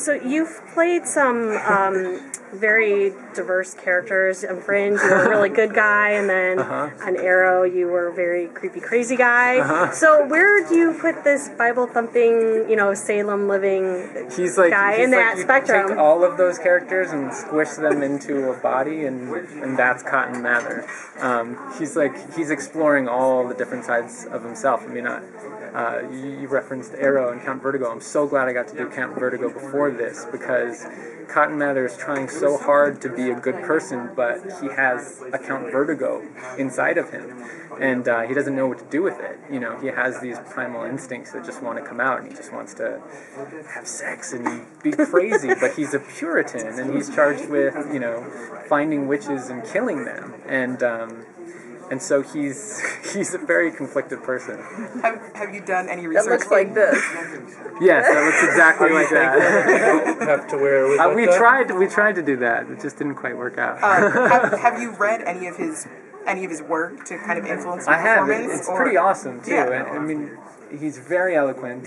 So you've played some very diverse characters. On Fringe, you were a really good guy, and then on Arrow, you were a very creepy, crazy guy. So where do you put this Bible-thumping, Salem living guy in that spectrum? Take all of those characters and squish them into a body, and that's Cotton Mather. He's exploring all the different sides of himself. I mean, you referenced Arrow and Count Vertigo. I'm so glad I got to do Count Vertigo before this, because Cotton Mather is trying so hard to be a good person, but he has a Count Vertigo inside of him, and he doesn't know what to do with it. He has these primal instincts that just want to come out, and he just wants to have sex and be crazy, but he's a Puritan, and he's charged with, finding witches and killing them, and so he's a very conflicted person. Have you done any research? That looks like this. Yes, that looks exactly like that. Have to wear it we tried to do that. It just didn't quite work out. Have you read any of his work to kind of influence your performance? It's pretty awesome too. Yeah. I mean, he's very eloquent.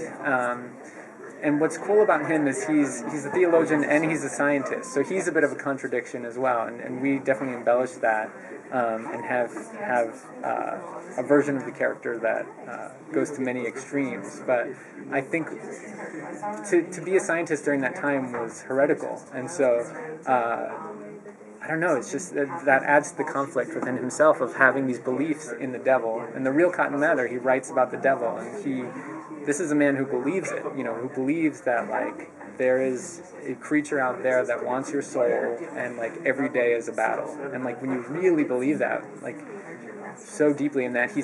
And what's cool about him is he's a theologian and he's a scientist, so he's a bit of a contradiction as well, and we definitely embellish that and have a version of the character that goes to many extremes. But I think to be a scientist during that time was heretical, and so I don't know, it's just that adds to the conflict within himself of having these beliefs in the devil. And the real Cotton Mather, he writes about the devil, and this is a man who believes it, who believes that, there is a creature out there that wants your soul, and, every day is a battle. And, when you really believe that, so deeply in that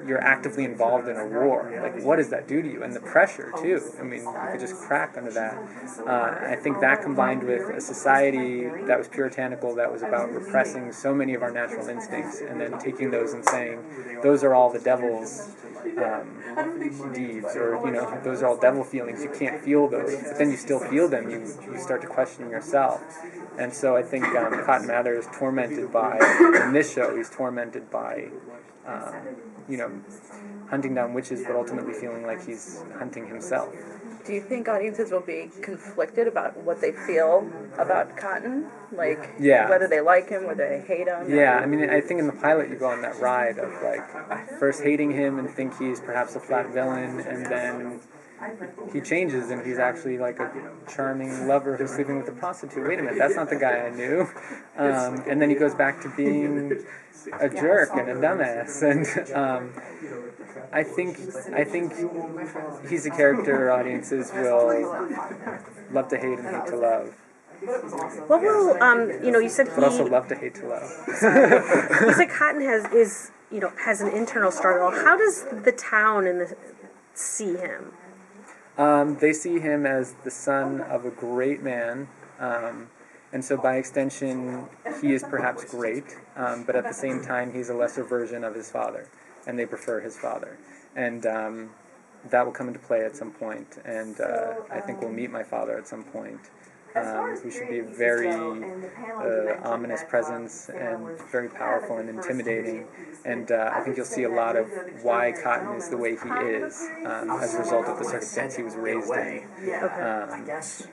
you're actively involved in a war. What does that do to you? And the pressure, too. I mean, you could just crack under that. I think that combined with a society that was puritanical, that was about repressing so many of our natural instincts, and then taking those and saying, those are all the devil's deeds, or those are all devil feelings, you can't feel those, but then you still feel them, you start to question yourself. And so I think Cotton Mather is tormented by, in this show, he's tormented by hunting down witches, but ultimately feeling like he's hunting himself. Do you think audiences will be conflicted about what they feel about Cotton? Whether they like him, whether they hate him? Yeah, I mean, I think in the pilot you go on that ride of, first hating him and think he's perhaps a flat villain, and then he changes and he's actually a charming lover who's sleeping with a prostitute. Wait a minute, that's not the guy I knew. And then he goes back to being a jerk and a dumbass. And I think he's a character audiences will love to hate and hate to love. What will you said he? But also love to hate to love. You said Cotton has an internal struggle. How does the town see him? They see him as the son of a great man, and so by extension, he is perhaps great, but at the same time, he's a lesser version of his father, and they prefer his father. And that will come into play at some point, and I think we'll meet my father at some point. Who should be a very ominous presence and very powerful and intimidating. And I think you'll see a lot of why Cotton is the way he is as a result of the circumstance he was raised in.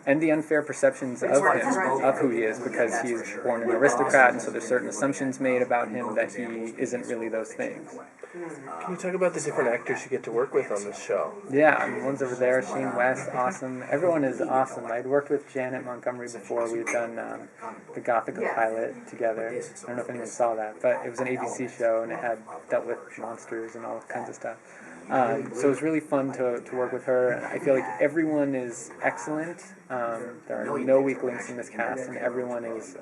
And the unfair perceptions of him, of who he is, because he's born an aristocrat, and so there's certain assumptions made about him that he isn't really those things. Can you talk about the different actors you get to work with on this show? Yeah, I mean, one's over there, Shane West, awesome. Everyone is awesome. I'd worked with Janet Montgomery before. We'd done the Gothica pilot together. I don't know if anyone saw that, but it was an ABC show, and it had dealt with monsters and all kinds of stuff. So it was really fun to work with her. I feel like everyone is excellent. There are no weak links in this cast, and everyone is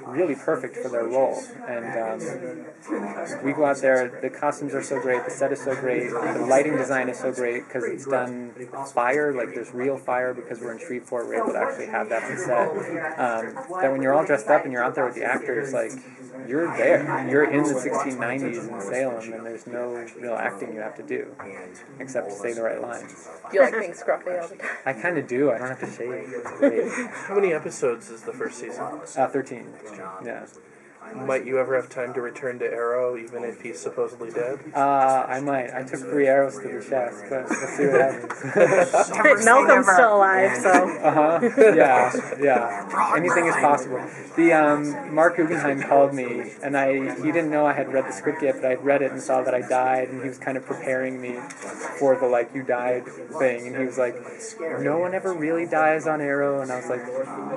really perfect for their role. And we go out there, the costumes are so great, the set is so great, the lighting design is so great because it's done fire, there's real fire because we're in Shreveport, we're able to actually have that on set. That when you're all dressed up and you're out there with the actors, you're there. You're in the 1690s in Salem, and there's no real acting you have to do, except to say the right lines. Do you like being scruffy all the time? I kind of do. I don't have to shave. It's great. How many episodes is the first season? 13. Yeah. Might you ever have time to return to Arrow, even if he's supposedly dead? I might. I took 3 arrows to the chest, but we'll see what happens. Malcolm's still alive, so. Yeah. Anything is possible. The Mark Guggenheim called me, and he didn't know I had read the script yet, but I had read it and saw that I died, and he was kind of preparing me for the like you died thing, and he was like, no one ever really dies on Arrow, and I was like,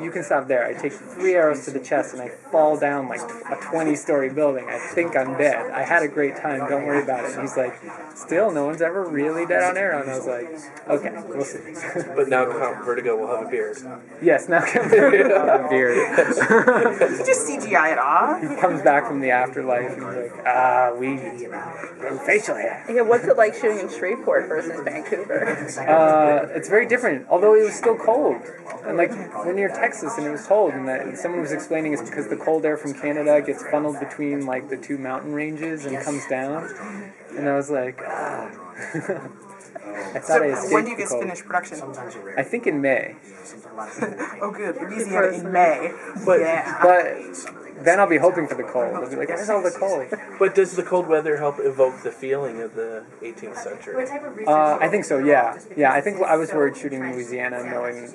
you can stop there. I take 3 arrows to the chest, and I fall down like a 20-story building. I think I'm dead. I had a great time. Don't worry about it. And he's like, still, no one's ever really dead on Arrow. And I was like, okay, we'll see. But now Count Vertigo will have a beard. Yes, now Count Vertigo will have a beard. You just CGI it off. He comes back from the afterlife and he's like, we grow facial hair. Yeah, what's it like shooting in Shreveport versus Vancouver? It's very different, although it was still cold. And like, we're near Texas and it was cold, and that someone was explaining it's because the cold air from Canada gets funneled between like the 2 mountain ranges and comes down. And I was like, I thought I escaped when do you the guys cold. finish production? I think in May. Oh, good. Louisiana in May. But then I'll be hoping for the cold. I'll be like, where's all the cold? But does the cold weather help evoke the feeling of the 18th century? I think so, yeah. Yeah, I think I was worried shooting in Louisiana knowing,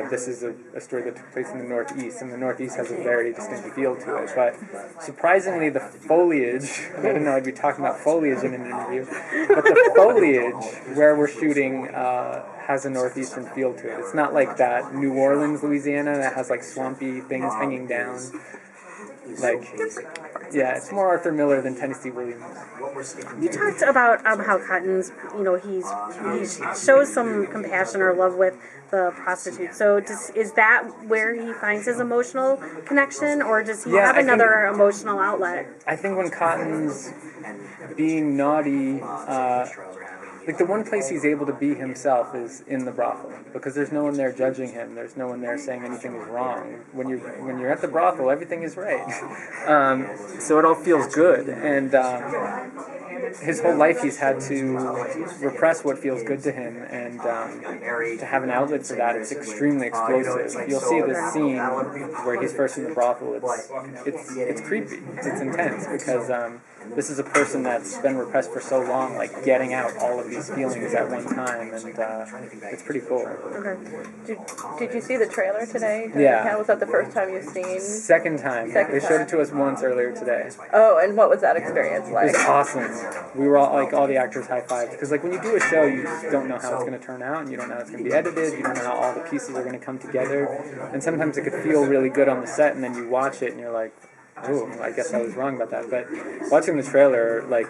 this is a story that took place in the Northeast, and the Northeast has a very distinct feel to it. But surprisingly, the foliage, I didn't know I'd be talking about foliage in an interview, but the foliage where we're shooting has a Northeastern feel to it. It's not like that New Orleans, Louisiana, that has like swampy things hanging down. Like, yeah, it's more Arthur Miller than Tennessee Williams. You talked about how Cotton's, he shows some compassion or love with the prostitute. So is that where he finds his emotional connection, or does he have another emotional outlet? I think when Cotton's being naughty, like the one place he's able to be himself is in the brothel, because there's no one there judging him. There's no one there saying anything is wrong. When you're at the brothel, everything is right. So it all feels good, and his whole life he's had to repress what feels good to him, and to have an outlet for that, it's extremely explosive. You'll see this scene where he's first in the brothel. It's creepy. It's intense, because this is a person that's been repressed for so long, like getting out all of these feelings at one time, and it's pretty cool. Okay. Did you see the trailer today? Yeah. Was that the first time you've seen? Second time. They showed it to us once earlier today. Oh, and what was that experience like? It was awesome. We were all the actors high-fived, because like when you do a show, you just don't know how it's going to turn out, and you don't know how it's going to be edited, you don't know how all the pieces are going to come together, and sometimes it could feel really good on the set, and then you watch it and you're like, oh, I guess I was wrong about that. But watching the trailer, like,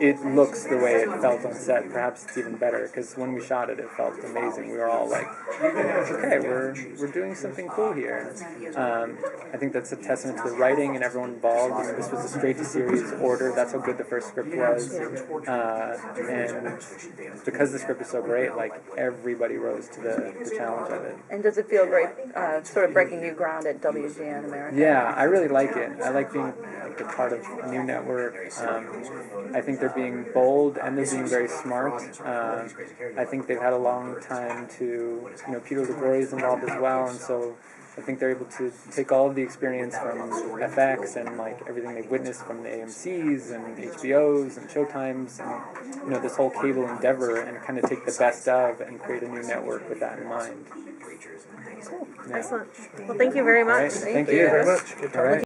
it looks the way it felt on set. Perhaps it's even better, because when we shot it, it felt amazing. We were all like, okay, we're doing something cool here. I think that's a testament to the writing and everyone involved. This was a straight-to-series order. That's how good the first script was. And because the script is so great, like, everybody rose to the challenge of it. And does it feel great, sort of breaking new ground at WGN America? Yeah, I really like it. I like being a part of a new network. I think they're being bold and they're being very smart. I think they've had a long time to, Peter LaGroy is involved as well, and so I think they're able to take all of the experience from FX and like everything they've witnessed from the AMCs and HBOs and Showtimes and this whole cable endeavor, and kind of take the best of and create a new network with that in mind. Cool. Yeah. Excellent. Well, thank you very much. Right. Thank you very much. Good talking.